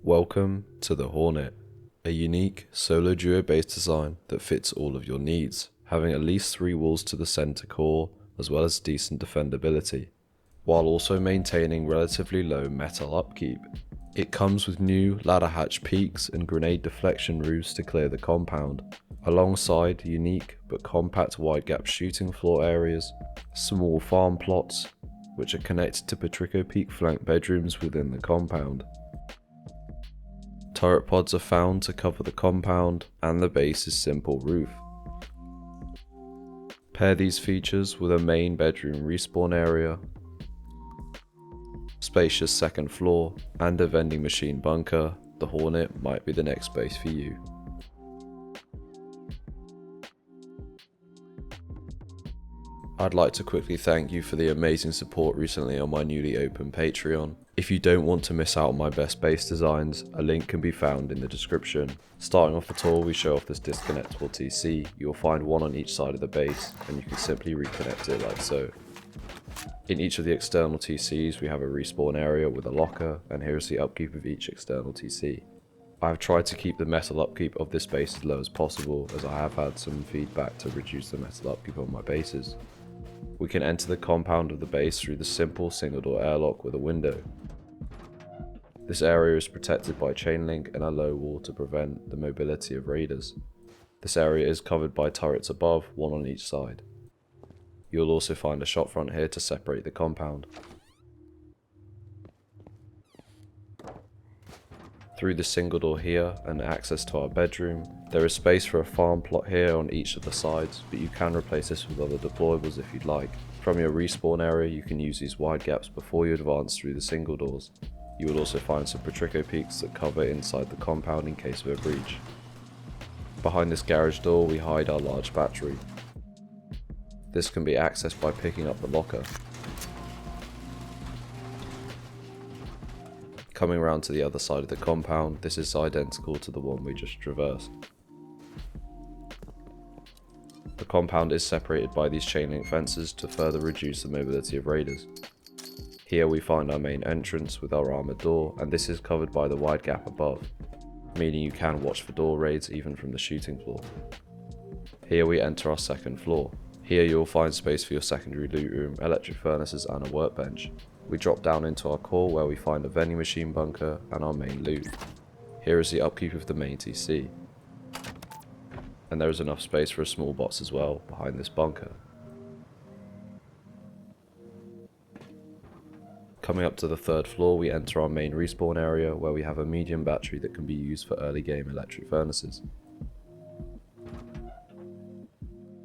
Welcome to the Hornet, a unique solo duo base design that fits all of your needs, having at least 3 walls to the center core as well as decent defendability, while also maintaining relatively low metal upkeep. It comes with new ladder hatch peaks and grenade deflection roofs to clear the compound, alongside unique but compact Widegap shooting floor areas, small farm plots, which are connected to Patrico Peak flank bedrooms within the compound. Turret pods are found to cover the compound and the base's simple roof. Pair these features with a main bedroom respawn area, spacious second floor, and a vending machine bunker. The Hornet might be the next base for you. I'd like to quickly thank you for the amazing support recently on my newly opened Patreon. If you don't want to miss out on my best base designs, a link can be found in the description. Starting off the tour, we show off this disconnectable TC. You'll find one on each side of the base, and you can simply reconnect it like so. In each of the external TCs, we have a respawn area with a locker, and here is the upkeep of each external TC. I have tried to keep the metal upkeep of this base as low as possible, as I have had some feedback to reduce the metal upkeep on my bases. We can enter the compound of the base through the simple single door airlock with a window. This area is protected by chain link and a low wall to prevent the mobility of raiders. This area is covered by turrets above, one on each side. You'll also find a shop front here to separate the compound. Through the single door here and access to our bedroom, there is space for a farm plot here on each of the sides, but you can replace this with other deployables if you'd like. From your respawn area, you can use these wide gaps before you advance through the single doors. You will also find some Patrico peaks that cover inside the compound in case of a breach. Behind this garage door, we hide our large battery. This can be accessed by picking up the locker. Coming around to the other side of the compound, this is identical to the one we just traversed. The compound is separated by these chain link fences to further reduce the mobility of raiders. Here we find our main entrance with our armoured door, and this is covered by the wide gap above, meaning you can watch for door raids even from the shooting floor. Here we enter our second floor. Here you will find space for your secondary loot room, electric furnaces and a workbench. We drop down into our core where we find a vending machine bunker and our main loot. Here is the upkeep of the main TC. And there is enough space for a small box as well behind this bunker. Coming up to the third floor, we enter our main respawn area where we have a medium battery that can be used for early game electric furnaces.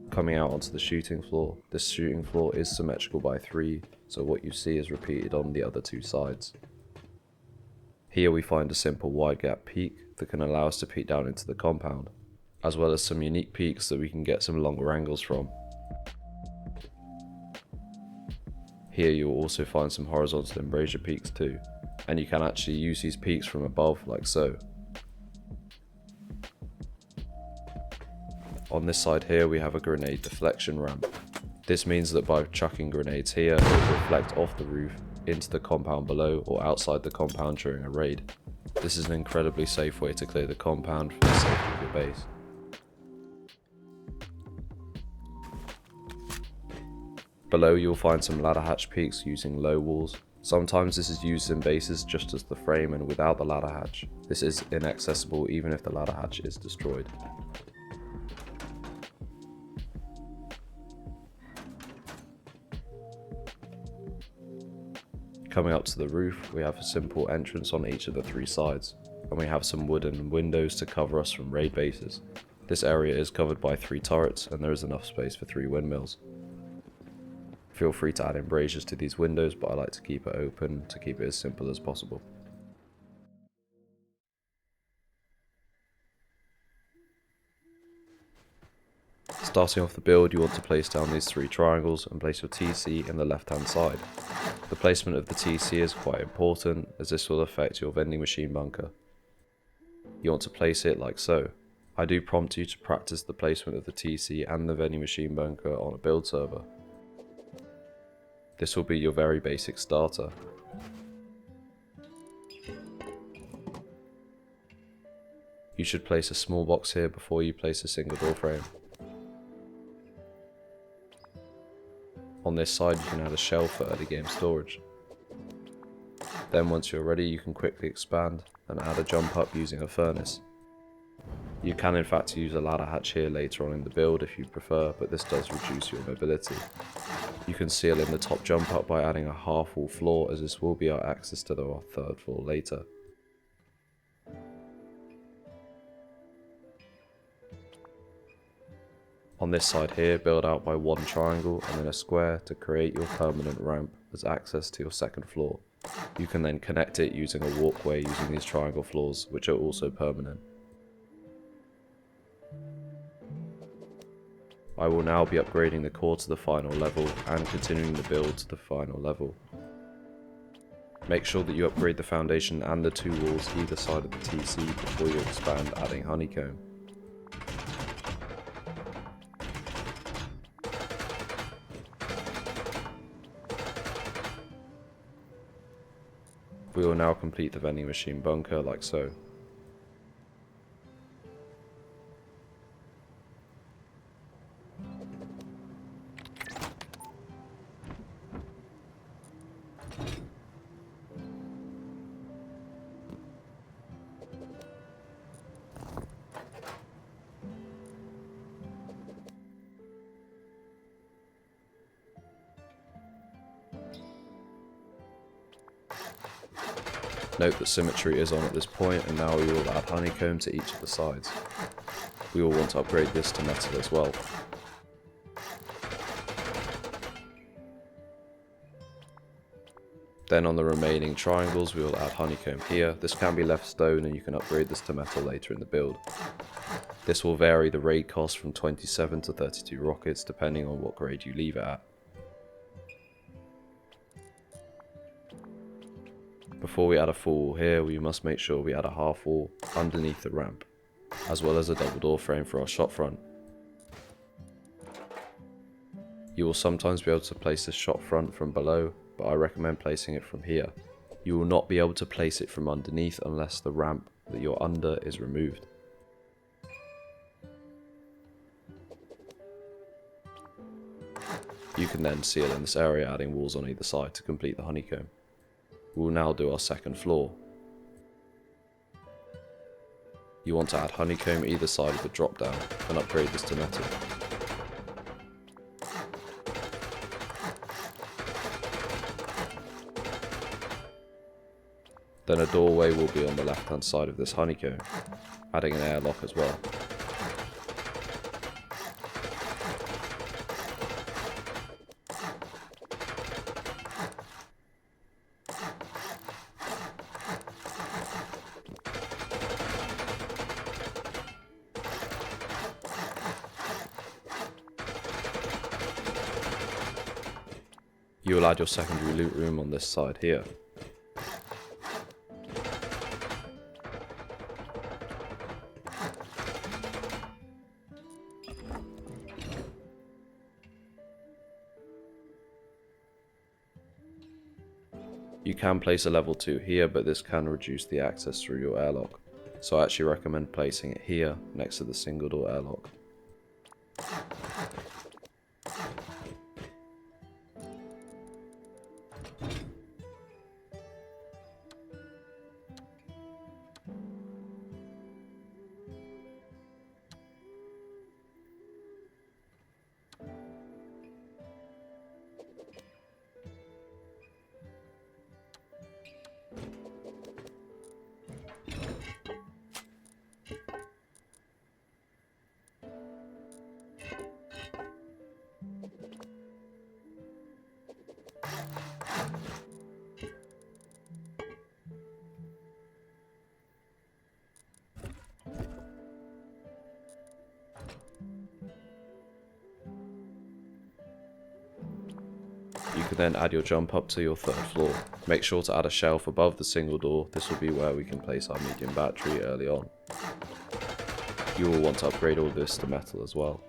Coming out onto the shooting floor, this shooting floor is symmetrical by 3, so what you see is repeated on the other 2 sides. Here we find a simple wide gap peak that can allow us to peek down into the compound, as well as some unique peaks that we can get some longer angles from. Here you will also find some horizontal embrasure peaks too, and you can actually use these peaks from above like so. On this side here we have a grenade deflection ramp. This means that by chucking grenades here, it will reflect off the roof into the compound below or outside the compound during a raid. This is an incredibly safe way to clear the compound for the safety of your base. Below you'll find some ladder hatch peaks using low walls. Sometimes this is used in bases just as the frame and without the ladder hatch. This is inaccessible even if the ladder hatch is destroyed. Coming up to the roof, we have a simple entrance on each of the 3 sides, and we have some wooden windows to cover us from raid bases. This area is covered by 3 turrets, and there is enough space for 3 windmills. Feel free to add embrasures to these windows, but I like to keep it open to keep it as simple as possible. Starting off the build, you want to place down these 3 triangles and place your TC in the left hand side. The placement of the TC is quite important as this will affect your vending machine bunker. You want to place it like so. I do prompt you to practice the placement of the TC and the vending machine bunker on a build server. This will be your very basic starter. You should place a small box here before you place a single door frame. On this side you can add a shelf for early game storage. Then once you're ready you can quickly expand and add a jump up using a furnace. You can in fact use a ladder hatch here later on in the build if you prefer, but this does reduce your mobility. You can seal in the top jump up by adding a half wall floor, as this will be our access to the third floor later. On this side here, build out by one triangle and then a square to create your permanent ramp as access to your second floor. You can then connect it using a walkway using these triangle floors, which are also permanent. I will now be upgrading the core to the final level and continuing the build to the final level. Make sure that you upgrade the foundation and the two walls either side of the TC before you expand, adding honeycomb. We will now complete the vending machine bunker like so. Note that symmetry is on at this point, and now we will add honeycomb to each of the sides. We will want to upgrade this to metal as well. Then on the remaining triangles we will add honeycomb here. This can be left stone and you can upgrade this to metal later in the build. This will vary the raid cost from 27 to 32 rockets depending on what grade you leave it at. Before we add a full wall here, we must make sure we add a half wall underneath the ramp, as well as a double door frame for our shop front. You will sometimes be able to place this shop front from below, but I recommend placing it from here. You will not be able to place it from underneath unless the ramp that you're under is removed. You can then seal in this area, adding walls on either side to complete the honeycomb. We will now do our second floor. You want to add honeycomb either side of the drop down and upgrade this to metal. Then a doorway will be on the left hand side of this honeycomb, adding an airlock as well. You will add your secondary loot room on this side here. You can place a level 2 here, but this can reduce the access through your airlock, so I actually recommend placing it here next to the single door airlock. You can then add your jump up to your third floor. Make sure to add a shelf above the single door. This will be where we can place our medium battery early on. You will want to upgrade all this to metal as well.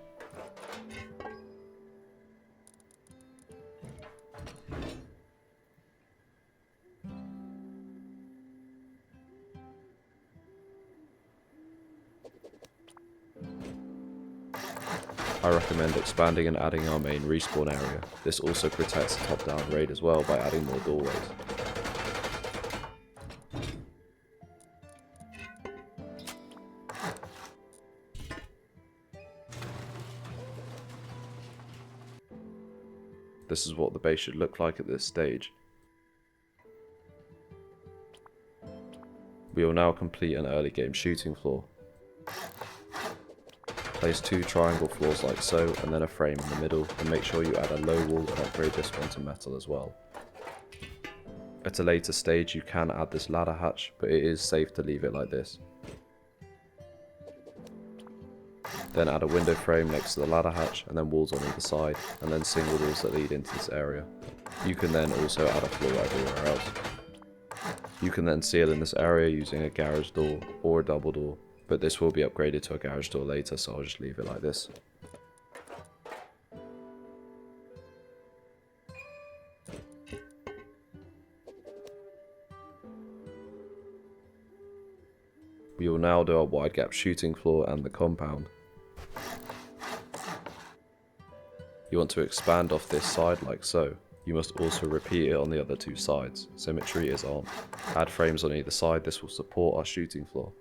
I recommend expanding and adding our main respawn area. This also protects the top down raid as well by adding more doorways. This is what the base should look like at this stage. We will now complete an early game shooting floor. Place 2 triangle floors like so, and then a frame in the middle, and make sure you add a low wall and upgrade this one to metal as well. At a later stage you can add this ladder hatch, but it is safe to leave it like this. Then add a window frame next to the ladder hatch, and then walls on either side, and then single doors that lead into this area. You can then also add a floor everywhere else. You can then seal in this area using a garage door or a double door, but this will be upgraded to a garage door later, so I'll just leave it like this. We will now do our Widegap shooting floor and the compound. You want to expand off this side like so. You must also repeat it on the other 2 sides. Symmetry is on. Add frames on either side, this will support our shooting floor.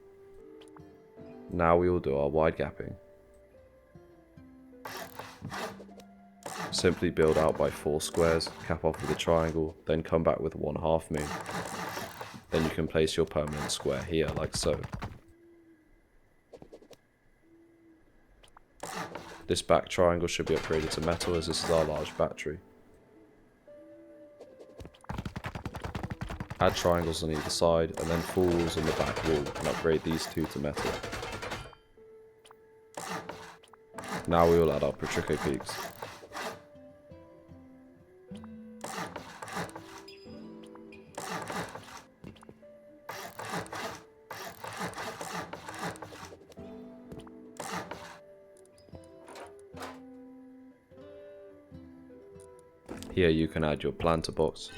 Now we will do our wide gapping. Simply build out by 4 squares, cap off with a triangle, then come back with 1 half moon. Then you can place your permanent square here like so. This back triangle should be upgraded to metal as this is our large battery. Add triangles on either side and then 4 walls on the back wall and upgrade these 2 to metal. Now we will add our Petrico peaks. Here you can add your planter box,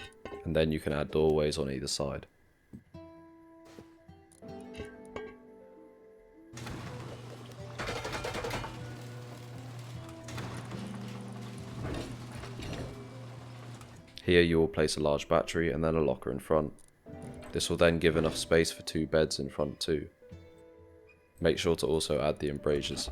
and then you can add doorways on either side. Here you will place a large battery and then a locker in front. This will then give enough space for 2 beds in front too. Make sure to also add the embrasures.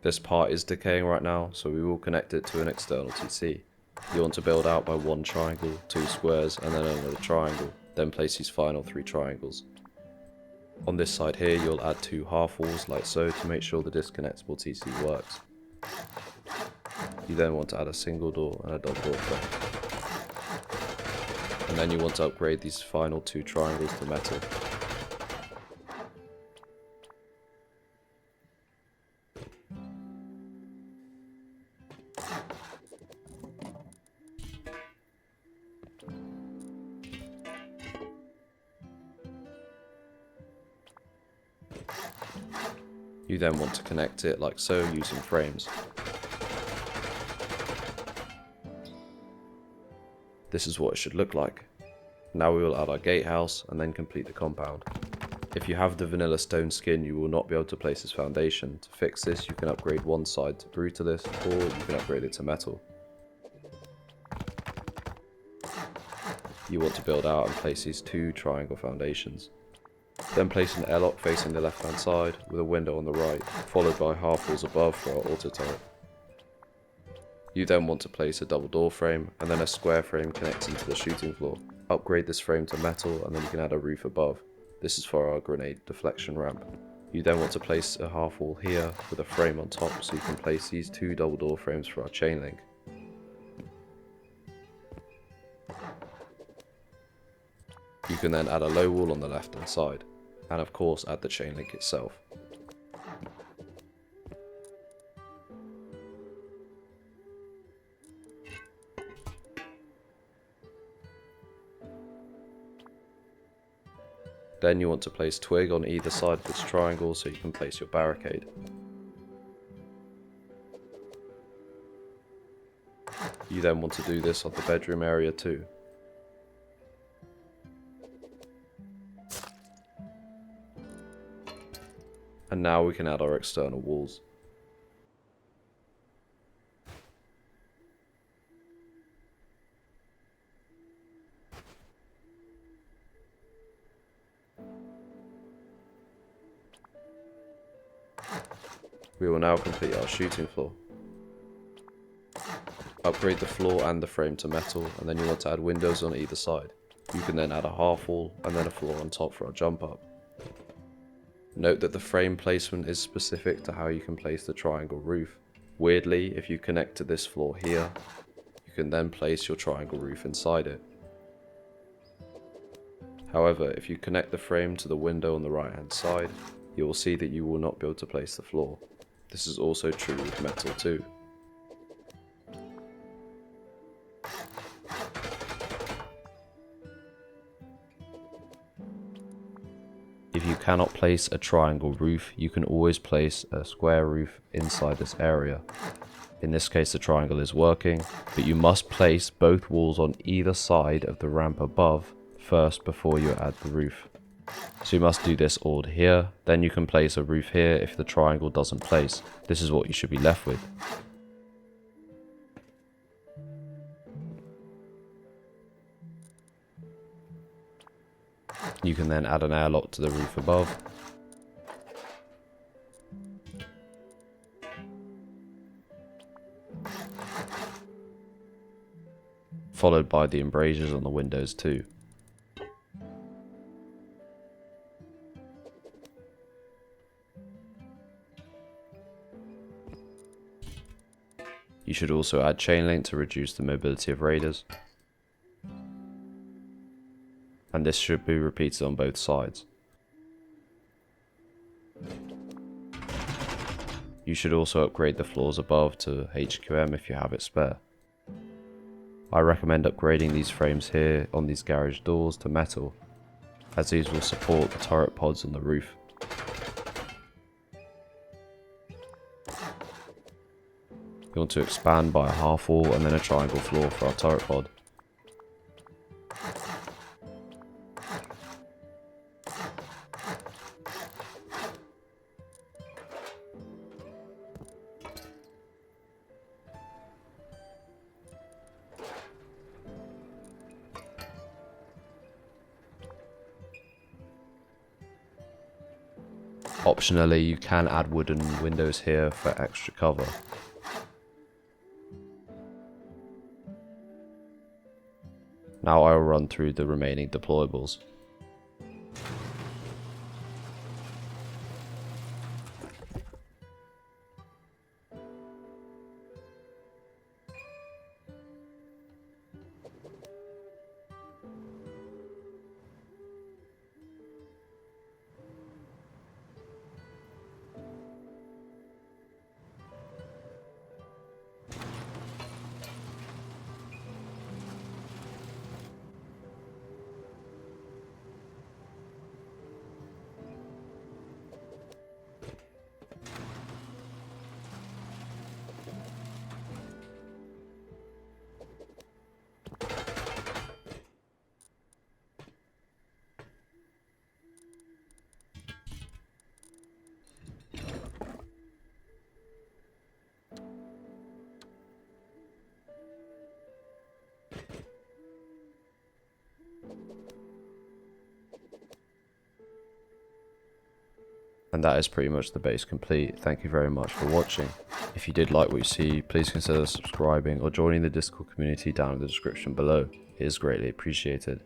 This part is decaying right now, so we will connect it to an external TC. You want to build out by 1 triangle, 2 squares, and then another triangle, then place these final 3 triangles. On this side here you'll add 2 half walls like so to make sure the disconnectable TC works. You then want to add a single door and a double door frame. And then you want to upgrade these final 2 triangles to metal. You then want to connect it like so using frames. This is what it should look like. Now we will add our gatehouse and then complete the compound. If you have the vanilla stone skin you will not be able to place this foundation. To fix this you can upgrade one side to brutalist or you can upgrade it to metal. You want to build out and place these 2 triangle foundations. Then place an airlock facing the left hand side with a window on the right, followed by half walls above for our auto turret. You then want to place a double door frame and then a square frame connecting to the shooting floor. Upgrade this frame to metal and then you can add a roof above. This is for our grenade deflection ramp. You then want to place a half wall here with a frame on top so you can place these 2 double door frames for our chain link. You can then add a low wall on the left hand side, and of course add the chain link itself. Then you want to place twig on either side of this triangle so you can place your barricade. You then want to do this on the bedroom area too. And now we can add our external walls. We will now complete our shooting floor. Upgrade the floor and the frame to metal, and then you want to add windows on either side. You can then add a half wall and then a floor on top for our jump up. Note that the frame placement is specific to how you can place the triangle roof. Weirdly, if you connect to this floor here, you can then place your triangle roof inside it. However, if you connect the frame to the window on the right hand side, you will see that you will not be able to place the floor. This is also true with metal too. If you cannot place a triangle roof, you can always place a square roof inside this area. In this case the triangle is working, but you must place both walls on either side of the ramp above first before you add the roof. So you must do this all here, then you can place a roof here if the triangle doesn't place. This is what you should be left with. You can then add an airlock to the roof above. Followed by the embrasures on the windows too. You should also add chain link to reduce the mobility of raiders. And this should be repeated on both sides. You should also upgrade the floors above to HQM if you have it spare. I recommend upgrading these frames here on these garage doors to metal, as these will support the turret pods on the roof. You want to expand by a half wall and then a triangle floor for our turret pod. Optionally, you can add wooden windows here for extra cover. Now I will run through the remaining deployables. And that is pretty much the base complete. Thank you very much for watching. If you did like what you see, please consider subscribing or joining the Discord community down in the description below. It is greatly appreciated.